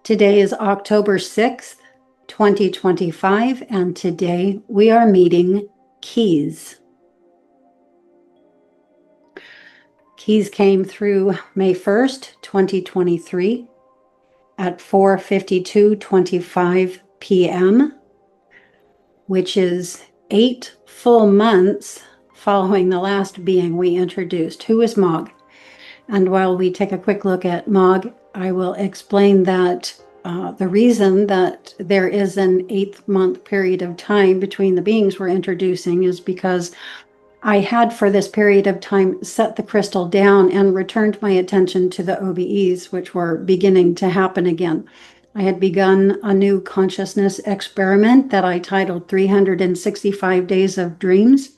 Today is October 6th, 2025, and today we are meeting Kiez. Kiez came through May 1st, 2023 at 4:52:25 p.m., which is 8 full months following the last being we introduced, who is Maag. And while we take a quick look at Maag, I will explain that the reason that there is an 8-month period of time between the beings we're introducing is because I had for this period of time set the crystal down and returned my attention to the OBEs, which were beginning to happen again. I had begun a new consciousness experiment that I titled 365 Days of Dreams,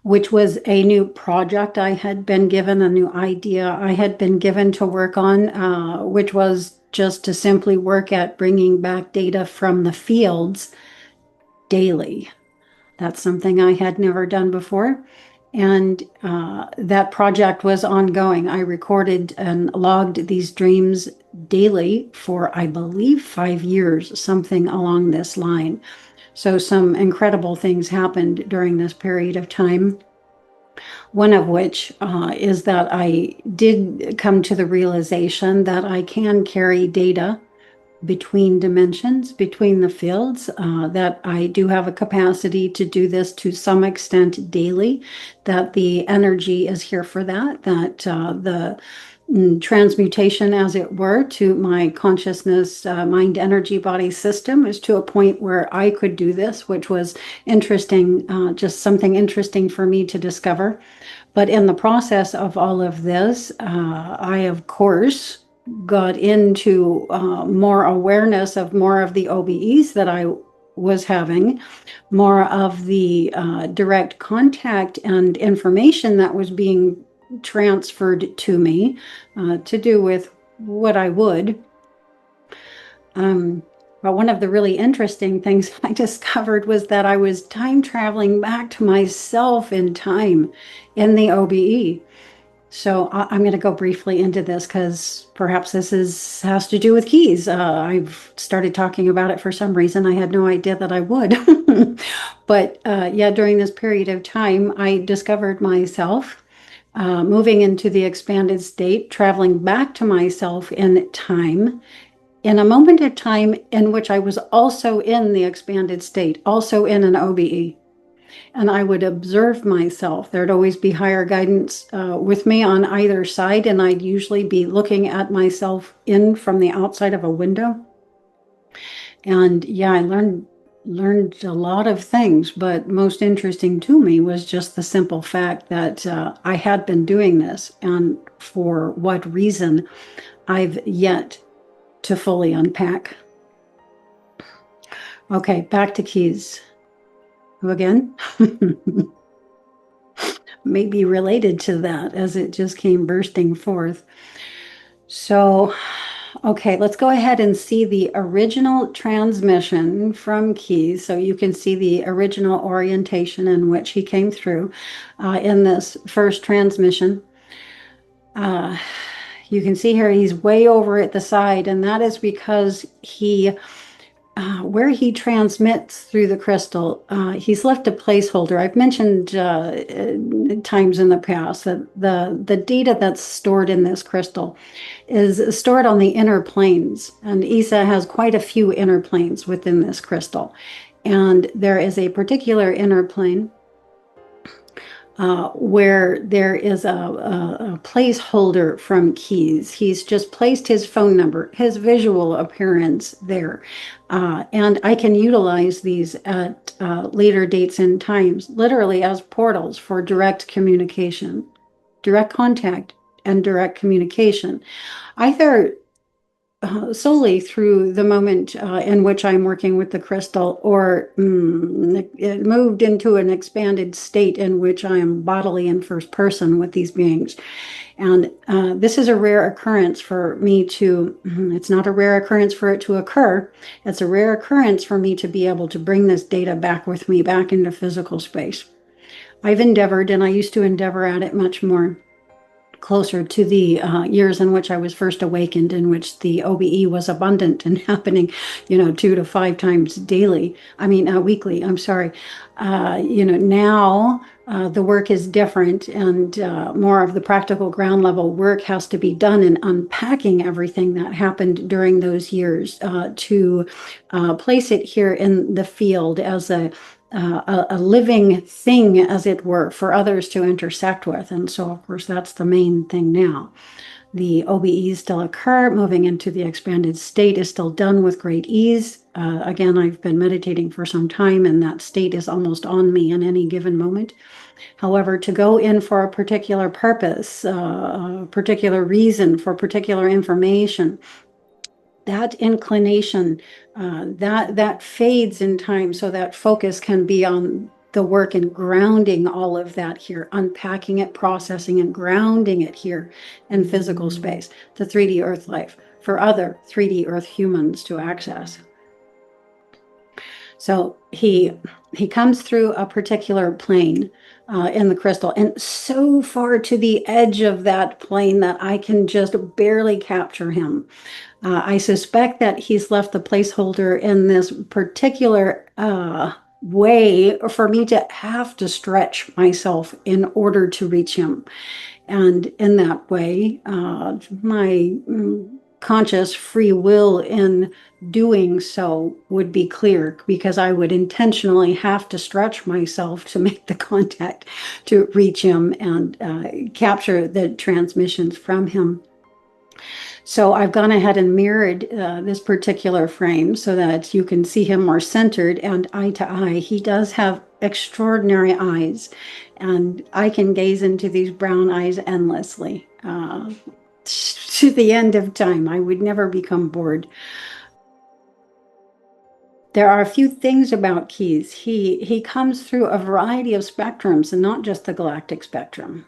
which was a new project I had been given, a new idea I had been given to work on, which was just to simply work at bringing back data from the fields daily. That's something I had never done before. And that project was ongoing. I recorded and logged these dreams daily for, I believe, 5 years, something along this line. So some incredible things happened during this period of time. One of which is that I did come to the realization that I can carry data between dimensions, between the fields, that I do have a capacity to do this to some extent daily, that the energy is here for that, that the transmutation, as it were, to my consciousness, mind, energy, body system is to a point where I could do this, which was interesting, just something interesting for me to discover. But in the process of all of this, I, of course, got into more awareness of more of the OBEs that I was having, more of the direct contact and information that was being transferred to me to do with what I would. But one of the really interesting things I discovered was that I was time traveling back to myself in time in the OBE. So I'm going to go briefly into this because perhaps this has to do with Kiez. I've started talking about it for some reason. I had no idea that I would. But yeah, during this period of time, I discovered myself moving into the expanded state, traveling back to myself in time, in a moment of time in which I was also in the expanded state, also in an OBE. And I would observe myself. There'd always be higher guidance with me on either side, and I'd usually be looking at myself in from the outside of a window. And yeah, I learned a lot of things, but most interesting to me was just the simple fact that I had been doing this, and for what reason I've yet to fully unpack. Okay, back to Kiez. Who again? May be related to that as it just came bursting forth. So, okay, let's go ahead and see the original transmission from Kiez. So you can see the original orientation in which he came through in this first transmission. You can see here he's way over at the side, and that is because he where he transmits through the crystal, he's left a placeholder. I've mentioned times in the past that the data that's stored in this crystal is stored on the inner planes, and Isa has quite a few inner planes within this crystal. And there is a particular inner plane where there is a placeholder from Kiez. He's just placed his phone number, his visual appearance there. And I can utilize these at later dates and times, literally as portals for direct communication, direct contact, and direct communication. Either solely through the moment in which I'm working with the crystal, or it moved into an expanded state in which I am bodily in first person with these beings. And this is a rare occurrence for me to, it's not a rare occurrence for it to occur. It's a rare occurrence for me to be able to bring this data back with me back into physical space. I've endeavored, and I used to endeavor at it much more closer to the years in which I was first awakened, in which the OBE was abundant and happening, 2 to 5 times daily. Weekly. I'm sorry. Now the work is different, and more of the practical ground level work has to be done in unpacking everything that happened during those years to place it here in the field as a living thing, as it were, for others to intersect with. And so, of course, that's the main thing now. The OBEs still occur. Moving into the expanded state is still done with great ease. Again, I've been meditating for some time, and that state is almost on me in any given moment. However, to go in for a particular purpose, a particular reason, for particular information, that inclination, that fades in time, so that focus can be on the work and grounding all of that here, unpacking it, processing and grounding it here in physical space, the 3D Earth life, for other 3D Earth humans to access. So he comes through a particular plane in the crystal, and so far to the edge of that plane that I can just barely capture him. I suspect that he's left the placeholder in this particular way for me to have to stretch myself in order to reach him. And in that way, my conscious free will in doing so would be clear, because I would intentionally have to stretch myself to make the contact to reach him and capture the transmissions from him. So I've gone ahead and mirrored this particular frame so that you can see him more centered and eye to eye. He does have extraordinary eyes, and I can gaze into these brown eyes endlessly to the end of time. I would never become bored. There are a few things about Kiez. He comes through a variety of spectrums, and not just the galactic spectrum.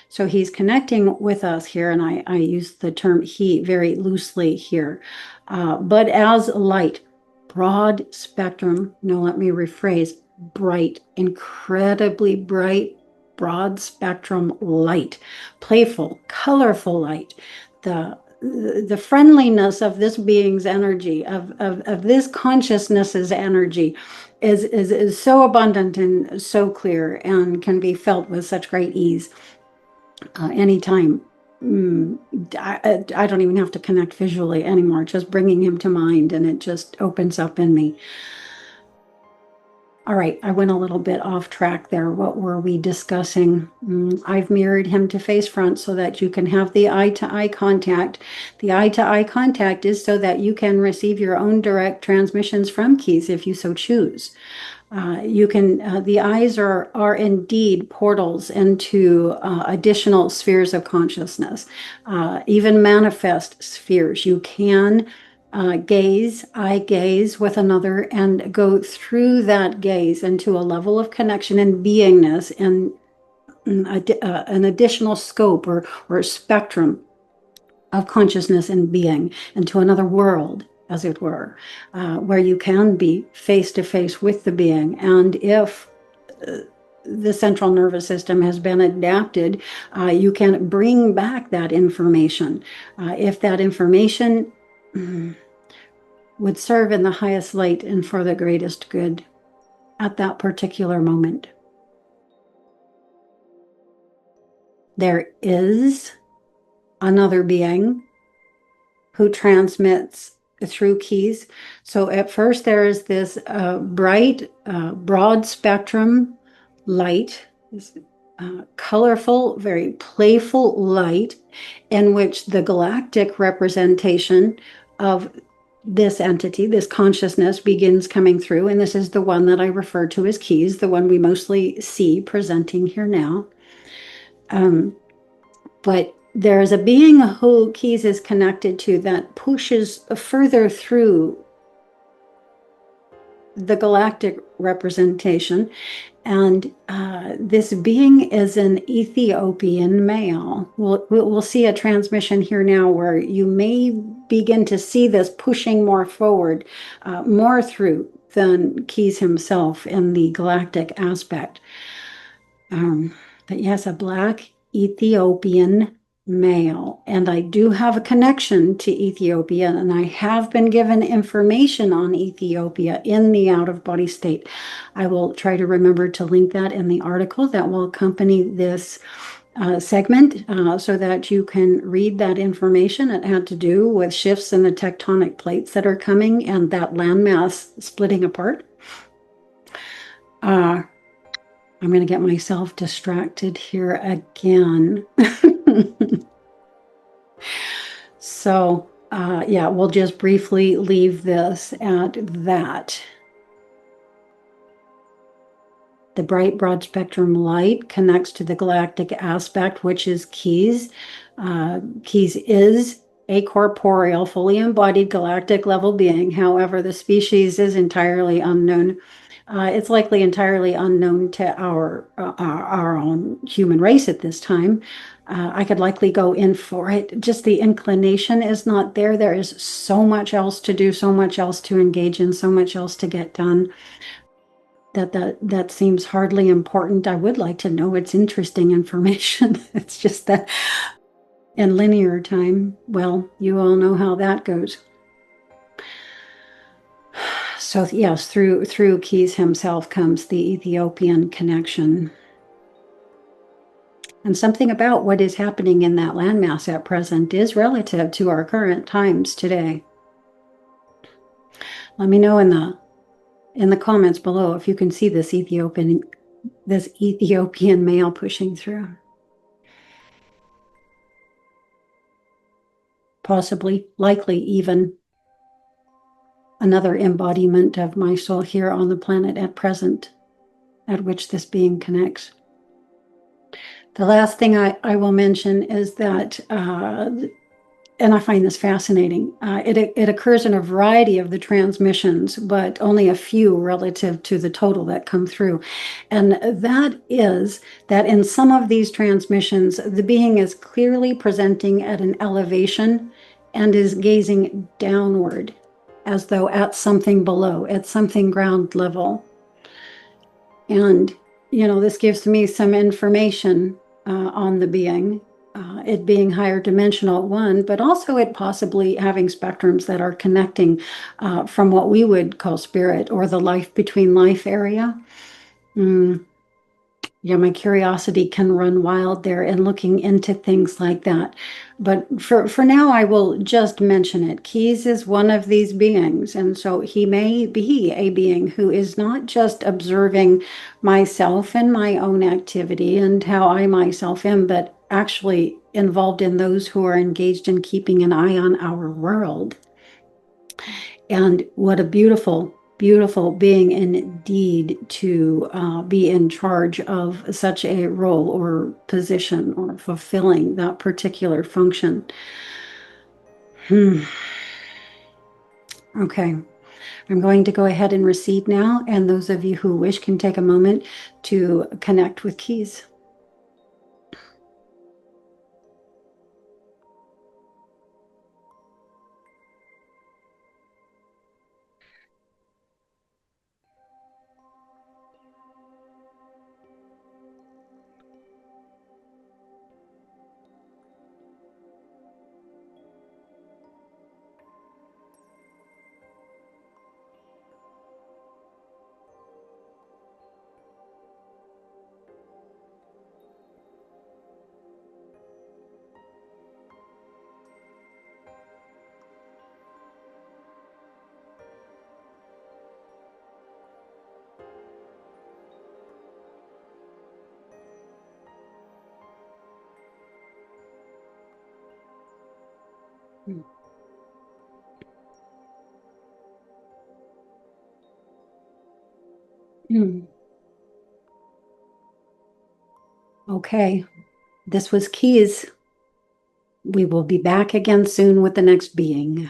So he's connecting with us here, and I use the term he very loosely here, but as light, broad spectrum, no, let me rephrase, bright, incredibly bright, broad spectrum light, playful, colorful light. The friendliness of this being's energy, of this consciousness's energy, is so abundant and so clear, and can be felt with such great ease. Anytime. I don't even have to connect visually anymore, just bringing him to mind, and it just opens up in me. All right, I went a little bit off track there. What were we discussing? I've mirrored him to face front so that you can have the eye-to-eye contact. The eye-to-eye contact is so that you can receive your own direct transmissions from Kiez if you so choose. You can, the eyes are indeed portals into additional spheres of consciousness, even manifest spheres. You can eye gaze with another, and go through that gaze into a level of connection and beingness, and an additional scope or spectrum of consciousness and being, into another world, as it were, where you can be face to face with the being. And if the central nervous system has been adapted, you can bring back that information. If that information would serve in the highest light and for the greatest good at that particular moment. There is another being who transmits through Kiez. So at first there is this bright, broad spectrum light, this colorful, very playful light, in which the galactic representation of this entity, this consciousness, begins coming through. And this is the one that I refer to as Kiez, the one we mostly see presenting here now. But there's a being who Kiez is connected to that pushes further through the galactic representation. And this being is an Ethiopian male. We'll see a transmission here now where you may begin to see this pushing more forward, more through than Kiez himself in the galactic aspect. But yes, a black Ethiopian male. And I do have a connection to Ethiopia, and I have been given information on Ethiopia in the out-of-body state. I will try to remember to link that in the article that will accompany this segment so that you can read that information. It had to do with shifts in the tectonic plates that are coming and that landmass splitting apart. I'm going to get myself distracted here again. So, yeah, we'll just briefly leave this at that. The bright broad spectrum light connects to the galactic aspect, which is Kiez. Kiez is a corporeal, fully embodied galactic level being. However, the species is entirely unknown. It's likely entirely unknown to our own human race at this time. I could likely go in for it. Just the inclination is not there. There is so much else to do, so much else to engage in, so much else to get done that seems hardly important. I would like to know it's interesting information. It's just that in linear time, well, you all know how that goes. So yes, through Kiez himself comes the Ethiopian connection. And something about what is happening in that landmass at present is relative to our current times today. Let me know in the comments below if you can see this Ethiopian male pushing through. Possibly, likely even another embodiment of my soul here on the planet at present, at which this being connects. The last thing I will mention is that, and I find this fascinating, it occurs in a variety of the transmissions, but only a few relative to the total that come through. And that is that in some of these transmissions, the being is clearly presenting at an elevation and is gazing downward as though at something below, at something ground level. And, this gives me some information on the being, it being higher dimensional, one, but also it possibly having spectrums that are connecting from what we would call spirit or the life between life area. Yeah, my curiosity can run wild there in looking into things like that. But for now, I will just mention it. Kiez is one of these beings. And so he may be a being who is not just observing myself and my own activity and how I myself am, but actually involved in those who are engaged in keeping an eye on our world. And what a beautiful being indeed to be in charge of such a role or position or fulfilling that particular function. Okay, I'm going to go ahead and recede now, and those of you who wish can take a moment to connect with Kiez. Okay, this was Kiez. We will be back again soon with the next being.